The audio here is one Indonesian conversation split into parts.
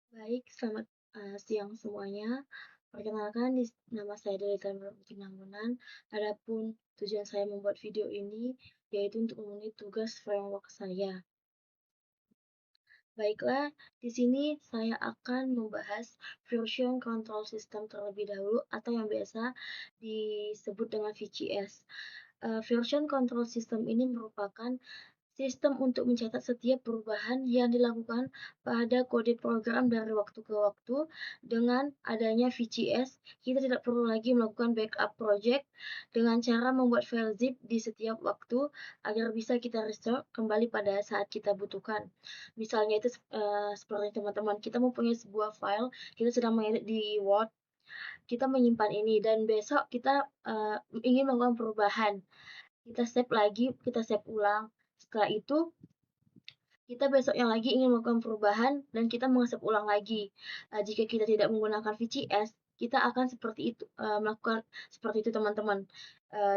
Baik, selamat siang semuanya. Perkenalkan, nama saya Delita Nurmutinan. Adapun tujuan saya membuat video ini yaitu untuk memenuhi tugas framework saya. Baiklah, di sini saya akan membahas version control system terlebih dahulu atau yang biasa disebut dengan VCS. Version control system ini merupakan sistem untuk mencatat setiap perubahan yang dilakukan pada kode program dari waktu ke waktu. Dengan adanya VCS, kita tidak perlu lagi melakukan backup project dengan cara membuat file zip di setiap waktu agar bisa kita restore kembali pada saat kita butuhkan. Misalnya itu seperti teman-teman, kita mempunyai sebuah file, kita sedang mengedit di Word, kita menyimpan ini dan besok kita ingin melakukan perubahan. Kita save lagi, kita save ulang. Setelah itu kita besoknya lagi ingin melakukan perubahan dan kita mengasap ulang lagi. Jika kita tidak menggunakan VCS, kita akan seperti itu melakukan seperti itu teman-teman.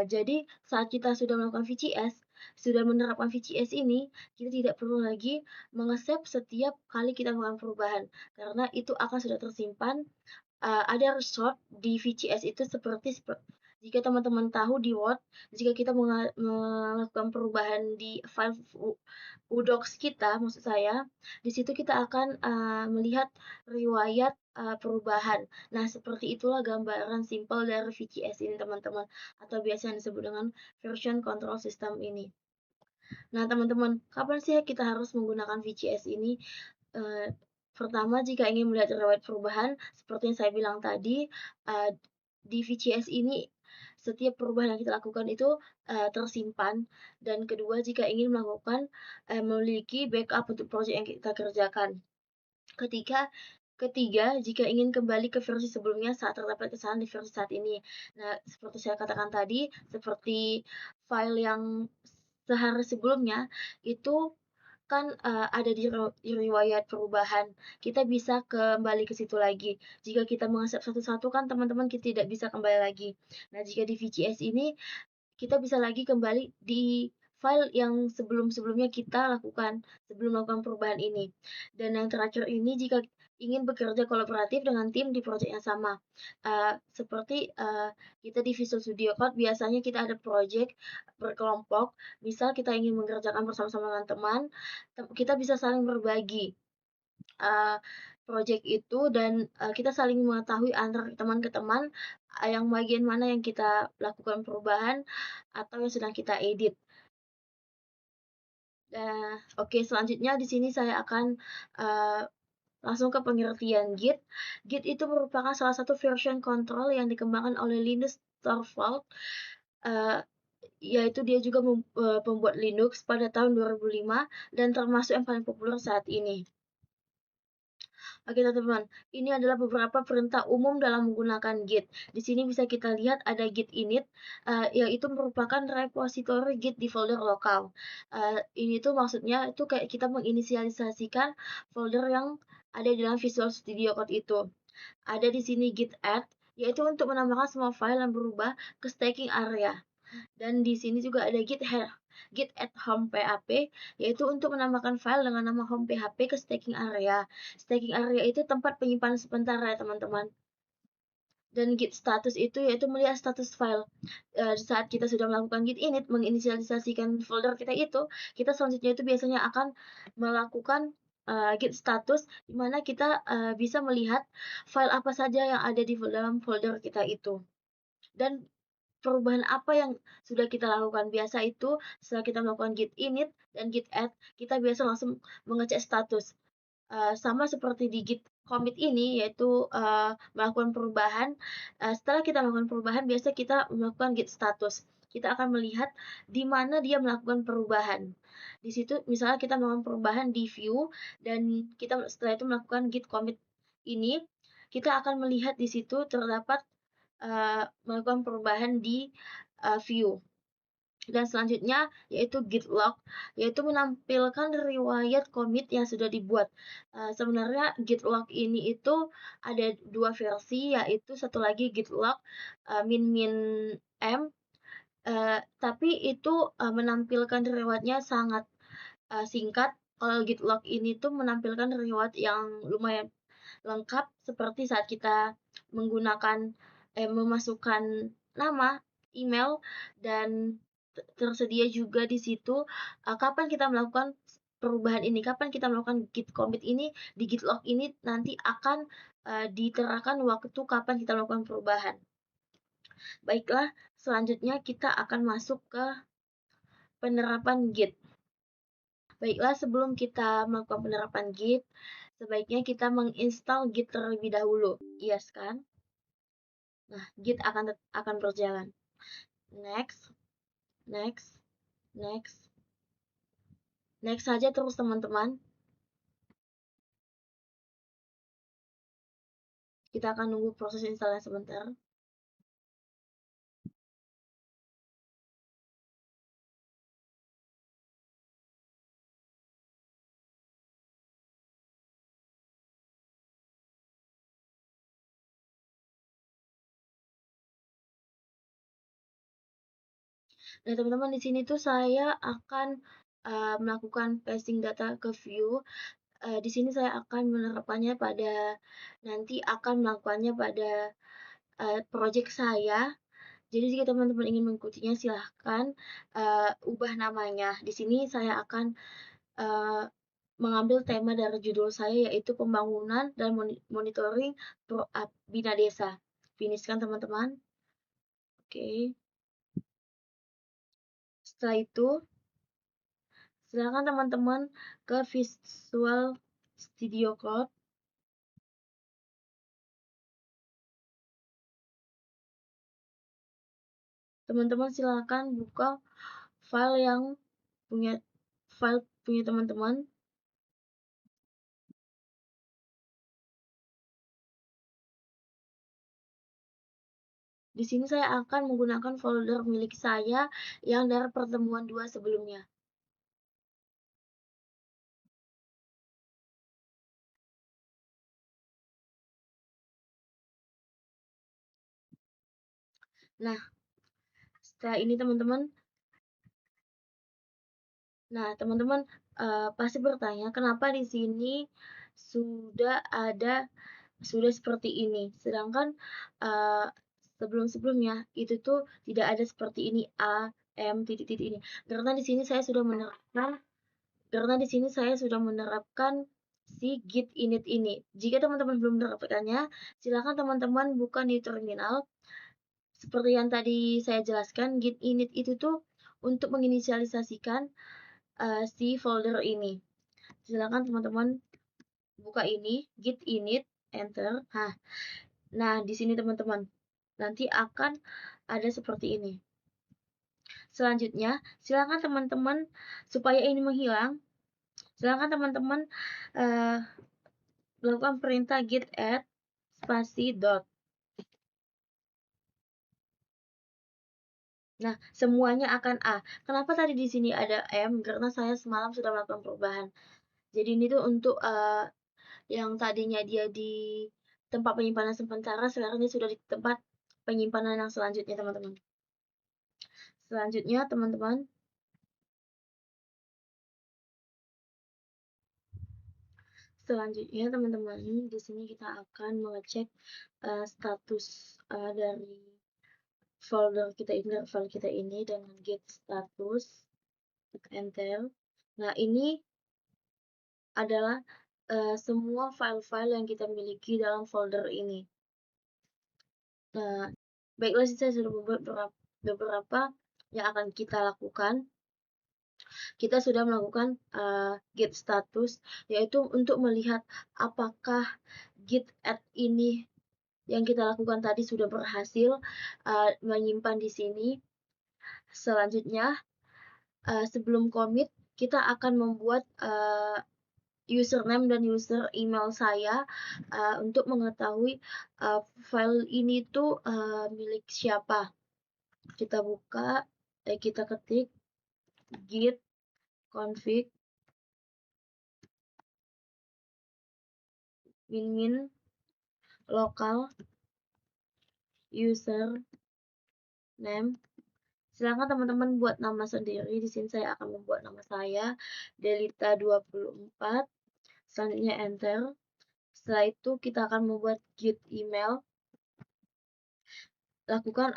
Jadi saat kita sudah melakukan VCS, sudah menerapkan VCS ini, kita tidak perlu lagi mengasap setiap kali kita melakukan perubahan karena itu akan sudah tersimpan. Ada resort di VCS itu seperti jika teman-teman tahu di Word, jika kita melakukan perubahan di file Docs kita, maksud saya, di situ kita akan melihat riwayat perubahan. Nah, seperti itulah gambaran simpel dari VCS ini, teman-teman, atau biasa yang disebut dengan version control system ini. Nah, teman-teman, kapan sih kita harus menggunakan VCS ini? Uh, Pertama, jika ingin melihat riwayat perubahan, seperti yang saya bilang tadi, di VCS ini setiap perubahan yang kita lakukan itu tersimpan. Dan kedua, jika ingin melakukan memiliki backup untuk proyek yang kita kerjakan. Ketiga, jika ingin kembali ke versi sebelumnya saat terdapat kesalahan di versi saat ini. Nah, seperti saya katakan tadi, seperti file yang sehari sebelumnya itu kan ada di riwayat perubahan. Kita bisa kembali ke situ lagi. Jika kita mengasap satu-satu kan teman-teman kita tidak bisa kembali lagi. Nah, jika di VCS ini kita bisa lagi kembali di file yang sebelum-sebelumnya kita lakukan sebelum melakukan perubahan ini. Dan yang terakhir ini jika ingin bekerja kolaboratif dengan tim di proyek yang sama. Seperti kita di Visual Studio Code biasanya kita ada proyek berkelompok. Misal kita ingin mengerjakan bersama-sama dengan teman, kita bisa saling berbagi project itu dan kita saling mengetahui antar teman ke teman yang bagian mana yang kita lakukan perubahan atau yang sedang kita edit. Oke, selanjutnya di sini saya akan uh, langsung ke pengertian Git. Git itu merupakan salah satu version control yang dikembangkan oleh Linus Torvalds, uh, yaitu dia juga pembuat Linux pada tahun 2005 dan termasuk yang paling populer saat ini. Oke teman-teman, ini adalah beberapa perintah umum dalam menggunakan Git. Di sini bisa kita lihat ada Git init, yaitu merupakan repositori Git di folder lokal. Ini tuh maksudnya itu kayak kita menginisialisasikan folder yang ada di dalam Visual Studio Code itu. Ada di sini Git add, yaitu untuk menambahkan semua file yang berubah ke staging area. Dan di sini juga ada git add home php, yaitu untuk menambahkan file dengan nama home php ke staging area. Staging area itu tempat penyimpanan sementara ya teman-teman. Dan git status itu yaitu melihat status file. Saat kita sudah melakukan git init, menginisialisasikan folder kita itu, kita selanjutnya itu biasanya akan melakukan git status, di mana kita bisa melihat file apa saja yang ada di dalam folder kita itu. Dan perubahan apa yang sudah kita lakukan. Biasa itu setelah kita melakukan git init dan git add, kita biasa langsung mengecek status. Sama seperti di git commit ini, yaitu melakukan perubahan. Setelah kita melakukan perubahan, biasa kita melakukan git status. Kita akan melihat di mana dia melakukan perubahan. Di situ misalnya kita melakukan perubahan di view dan kita setelah itu melakukan git commit ini, kita akan melihat di situ terdapat melakukan perubahan di view. Dan selanjutnya yaitu git log, yaitu menampilkan riwayat commit yang sudah dibuat. Sebenarnya git log ini itu ada dua versi, yaitu satu lagi git log min m, tapi itu menampilkan riwayatnya sangat singkat. Kalau git log ini tuh menampilkan riwayat yang lumayan lengkap seperti saat kita menggunakan memasukkan nama, email, dan tersedia juga di situ kapan kita melakukan perubahan ini, kapan kita melakukan git commit ini di git log ini nanti akan diterakan waktu kapan kita melakukan perubahan. Baiklah, selanjutnya kita akan masuk ke penerapan Git. Baiklah, sebelum kita melakukan penerapan Git, sebaiknya kita menginstal Git terlebih dahulu. Yes kan? Nah, Git akan berjalan. Next, next, next. Next saja terus teman-teman. Kita akan nunggu proses instalnya sebentar. Nah, teman-teman di sini tuh saya akan melakukan pasting data ke view. Di sini saya akan menerapkannya pada nanti akan melakukannya pada project saya. Jadi jika teman-teman ingin mengikutinya silahkan ubah namanya. Di sini saya akan mengambil tema dari judul saya yaitu pembangunan dan monitoring Bina Desa. Finish kan teman-teman? Oke. Setelah itu silakan teman-teman ke Visual Studio Code. Teman-teman silakan buka file yang punya teman-teman. Di sini saya akan menggunakan folder milik saya yang dari pertemuan 2 sebelumnya. Nah, setelah ini teman-teman, pasti bertanya kenapa di sini sudah seperti ini, sedangkan sebelum-sebelumnya itu tuh tidak ada seperti ini titik-titik ini. Karena di sini saya sudah menerapkan si git init ini. Jika teman-teman belum menerapkannya, silakan teman-teman buka di terminal. Seperti yang tadi saya jelaskan, git init itu tuh untuk menginisialisasikan si folder ini. Silakan teman-teman buka ini, git init, enter. Nah, di sini teman-teman, nanti akan ada seperti ini. Selanjutnya, silakan teman-teman supaya ini menghilang, silakan teman-teman melakukan perintah git add spasi dot. Nah, semuanya akan A. Kenapa tadi di sini ada M? Karena saya semalam sudah melakukan perubahan. Jadi ini tuh untuk yang tadinya dia di tempat penyimpanan sementara, sekarang dia sudah di tempat penyimpanan yang selanjutnya, teman-teman. Selanjutnya, teman-teman, di sini kita akan mengecek status dari folder kita ini, file kita ini dengan get status, enter. Nah, ini adalah semua file-file yang kita miliki dalam folder ini. Nah, baiklah, saya sudah beberapa yang akan kita lakukan. Kita sudah melakukan git status, yaitu untuk melihat apakah git add ini yang kita lakukan tadi sudah berhasil menyimpan di sini. Selanjutnya, sebelum commit, kita akan membuat username dan user email saya untuk mengetahui file ini tuh milik siapa. Kita buka, kita ketik git config min lokal user name. Silakan teman-teman buat nama sendiri. Di sini saya akan membuat nama saya Delita 24. Selanjutnya enter. Setelah itu kita akan membuat git email. Lakukan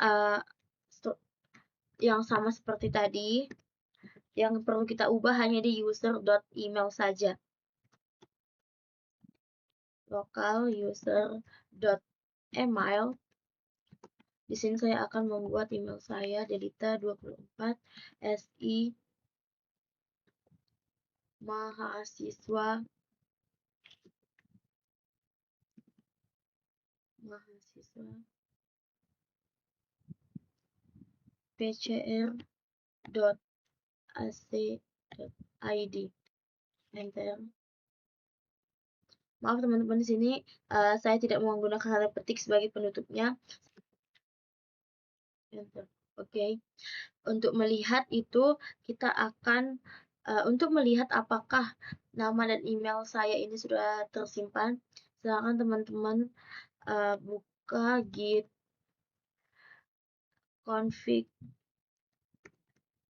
yang sama seperti tadi. Yang perlu kita ubah hanya di user.email saja. Local user.email. Di sini saya akan membuat email saya delita24 si mahasiswa pcr.ac.id. Enter. Maaf teman-teman, di sini saya tidak menggunakan tanda petik sebagai penutupnya. Enter. Oke. Untuk melihat itu kita akan untuk melihat apakah nama dan email saya ini sudah tersimpan, silakan teman-teman buka git config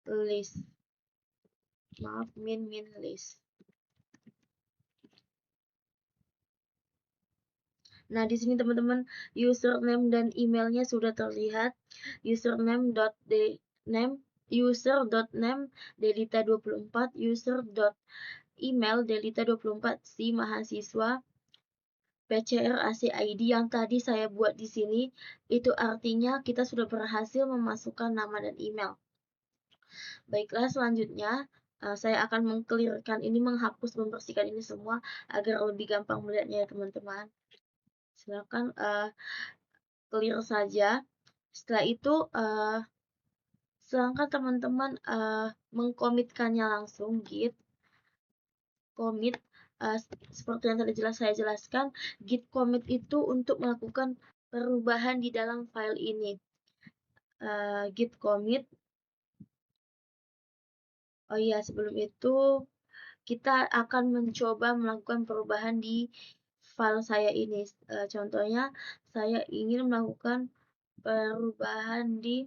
list. Maaf, min list. Nah, di sini teman-teman username dan emailnya sudah terlihat. User.name delita24, user.email delita24 si mahasiswa PCR ACID yang tadi saya buat di sini. Itu artinya kita sudah berhasil memasukkan nama dan email. Baiklah, selanjutnya saya akan mengclearkan ini, menghapus, membersihkan ini semua agar lebih gampang melihatnya ya teman-teman. Silakan clear saja. Setelah itu silakan teman-teman mengkomitkannya langsung git commit. Seperti yang tadi saya jelaskan, git commit itu untuk melakukan perubahan di dalam file ini. Git commit. Oh iya, sebelum itu kita akan mencoba melakukan perubahan di file saya ini. Contohnya, saya ingin melakukan perubahan di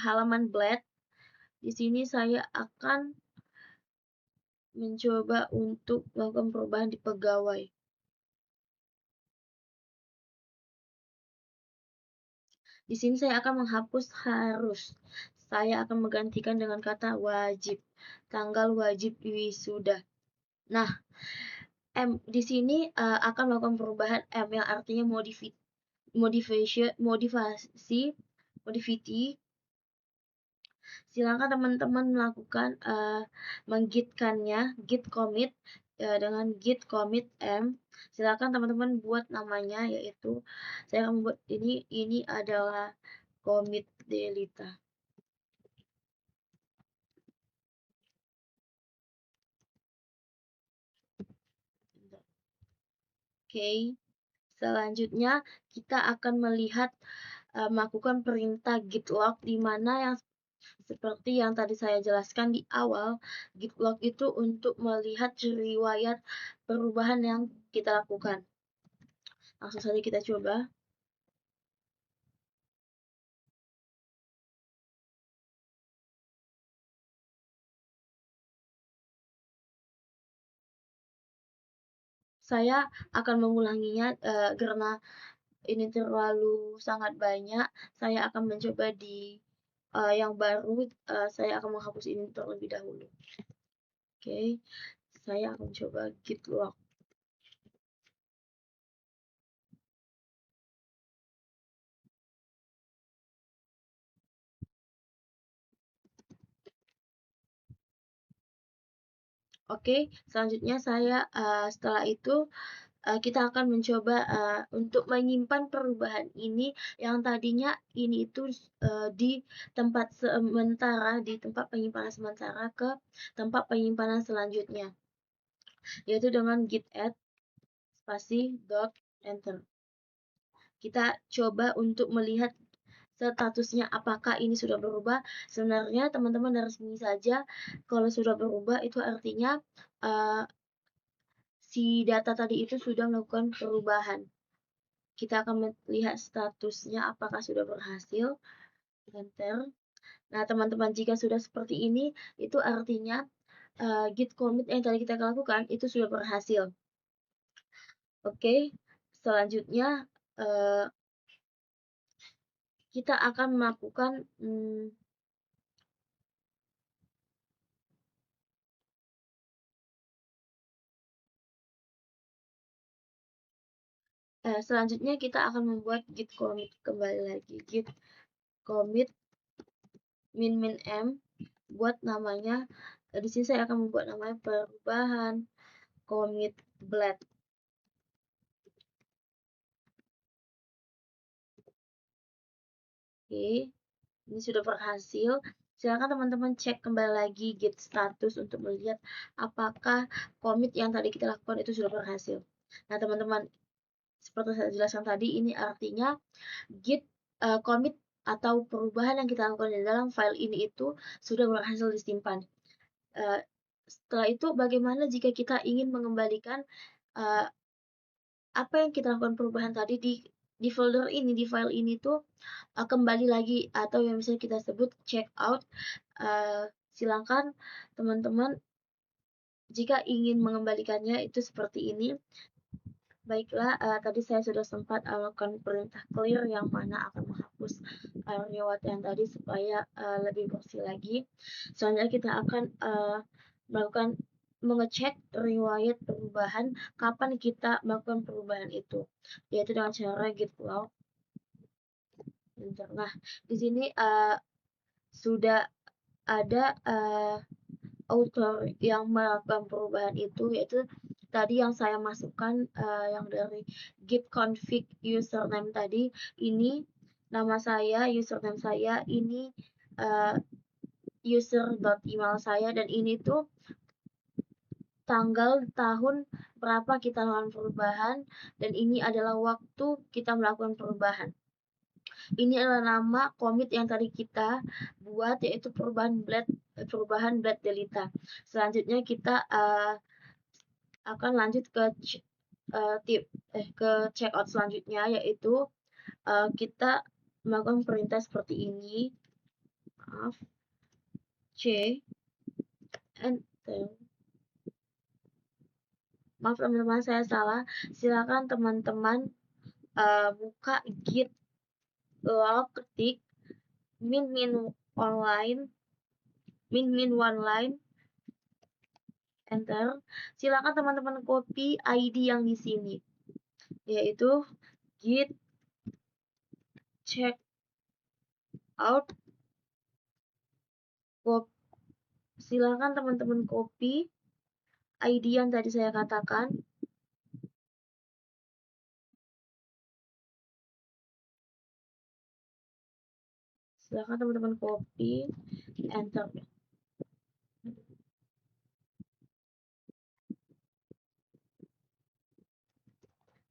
halaman blad. Di sini saya akan mencoba untuk melakukan perubahan di pegawai. Di sini saya akan menghapus harus. Saya akan menggantikan dengan kata wajib. Tanggal wajib wisuda. Nah, di sini akan melakukan perubahan yang artinya modifity. Silakan teman-teman melakukan menggitkannya, git commit dengan git commit silakan teman-teman buat namanya, yaitu saya akan membuat ini adalah commit delita. Oke. Selanjutnya kita akan melihat melakukan perintah git log, di mana yang seperti yang tadi saya jelaskan di awal, git log itu untuk melihat riwayat perubahan yang kita lakukan. Langsung saja kita coba. Saya akan mengulanginya karena ini terlalu sangat banyak. Saya akan mencoba di yang baru. Saya akan menghapus ini terlebih dahulu. Oke, saya akan coba git log. Oke, selanjutnya saya setelah itu kita akan mencoba untuk menyimpan perubahan ini yang tadinya ini itu di tempat sementara, di tempat penyimpanan sementara ke tempat penyimpanan selanjutnya, yaitu dengan git add spasi dot enter. Kita coba untuk melihat statusnya apakah ini sudah berubah. Sebenarnya teman-teman dari sini saja, kalau sudah berubah itu artinya si data tadi itu sudah melakukan perubahan. Kita akan melihat statusnya apakah sudah berhasil. Enter. Nah, teman-teman, jika sudah seperti ini, itu artinya git commit yang tadi kita lakukan itu sudah berhasil. Oke, selanjutnya kita akan melakukan selanjutnya kita akan membuat git commit. Kembali lagi git commit min m, buat namanya. Di sini saya akan membuat namanya perubahan commit blade. Oke, ini sudah berhasil. Silakan teman-teman cek kembali lagi git status untuk melihat apakah commit yang tadi kita lakukan itu sudah berhasil. Nah, teman-teman, seperti saya jelaskan tadi, ini artinya git commit atau perubahan yang kita lakukan di dalam file ini itu sudah berhasil disimpan. Setelah itu, bagaimana jika kita ingin mengembalikan apa yang kita lakukan perubahan tadi di folder ini, di file ini tuh kembali lagi, atau yang bisa kita sebut check out. Silakan teman-teman jika ingin mengembalikannya itu seperti ini. Baiklah, tadi saya sudah sempat melakukan perintah clear yang mana akan menghapus riwayat yang tadi supaya lebih bersih lagi. Selanjutnya kita akan melakukan mengecek riwayat perubahan kapan kita melakukan perubahan itu, yaitu dengan cara git log. Nah, di sini sudah ada author yang melakukan perubahan itu, yaitu tadi yang saya masukkan yang dari git config username tadi. Ini nama saya, username saya, ini user.email saya, dan ini tuh tanggal tahun berapa kita melakukan perubahan, dan ini adalah waktu kita melakukan perubahan. Ini adalah nama commit yang tadi kita buat, yaitu perubahan blade delta. Selanjutnya kita akan lanjut ke ke checkout selanjutnya, yaitu kita melakukan perintah seperti ini. Maaf, C enter. Maaf teman-teman, saya salah. Silakan teman-teman buka git log, ketik min one line, enter. Silakan teman-teman copy ID yang di sini, yaitu git check out. Silakan teman-teman copy ID yang tadi saya katakan. Silakan teman-teman copy, enter.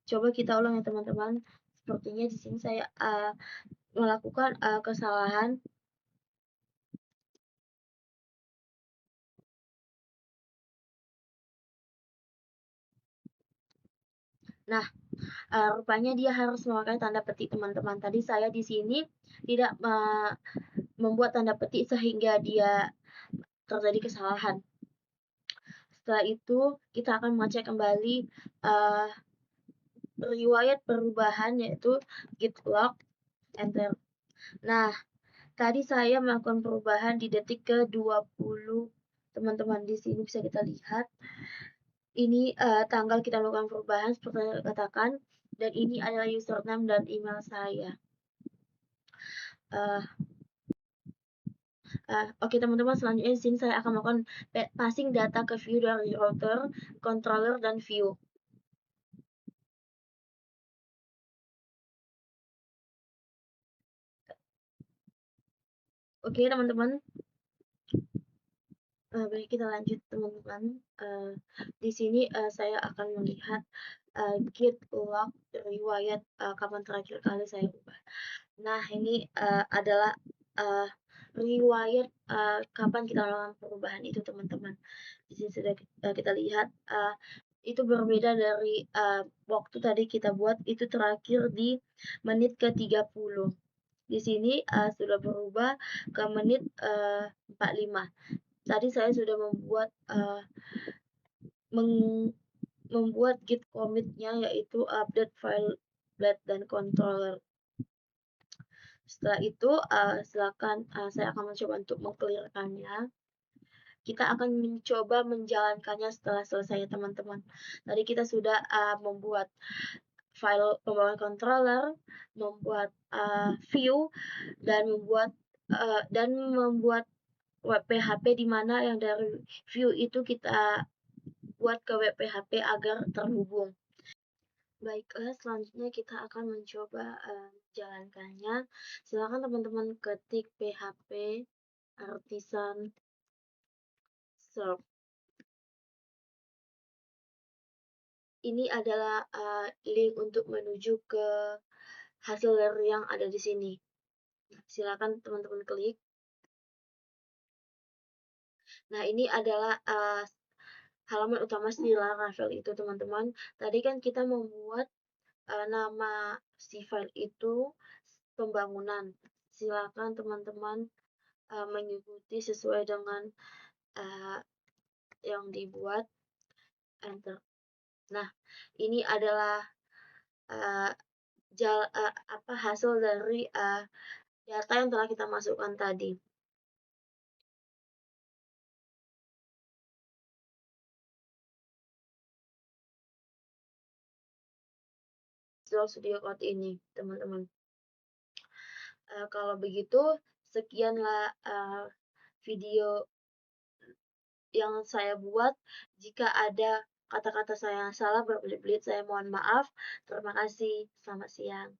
Coba kita ulang ya teman-teman. Sepertinya di sini saya melakukan kesalahan. Nah, rupanya dia harus memakai tanda petik teman-teman. Tadi saya di sini tidak membuat tanda petik sehingga dia terjadi kesalahan. Setelah itu kita akan mengecek kembali riwayat perubahan, yaitu git log, enter. Nah, tadi saya melakukan perubahan di detik ke-20. Teman-teman, di sini bisa kita lihat. Ini tanggal kita melakukan perubahan seperti yang saya katakan, dan ini adalah username dan email saya. Oke teman-teman, selanjutnya di sini saya akan melakukan passing data ke view dari router, controller, dan view. Oke teman-teman, baik kita lanjut teman-teman. Di sini saya akan melihat git log riwayat kapan terakhir kali saya ubah. Nah, ini adalah riwayat kapan kita melakukan perubahan itu teman-teman. Di sini sudah kita lihat itu berbeda dari waktu tadi kita buat, itu terakhir di menit ke-30. Di sini sudah berubah ke menit 45. tadi saya sudah membuat git commit-nya, yaitu update file blade dan controller. Setelah itu, silakan saya akan mencoba untuk meng-clear-kannya. Kita akan mencoba menjalankannya setelah selesai ya teman-teman. Tadi kita sudah membuat file pembawaan controller, membuat view, dan membuat web PHP di mana yang dari view itu kita buat ke web PHP agar terhubung. Baiklah, selanjutnya kita akan mencoba menjalankannya. Silakan teman-teman ketik PHP artisan serve. Ini adalah link untuk menuju ke hasil dari yang ada di sini. Silakan teman-teman klik. Nah, ini adalah halaman utama si Laravel itu, teman-teman. Tadi kan kita membuat nama si file itu pembangunan. Silakan teman-teman mengikuti sesuai dengan yang dibuat, enter. Nah, ini adalah hasil dari data yang telah kita masukkan tadi. Visual Studio Code ini, teman-teman. Kalau begitu, sekianlah video yang saya buat. Jika ada kata-kata saya yang salah berbelit-belit, saya mohon maaf. Terima kasih. Selamat siang.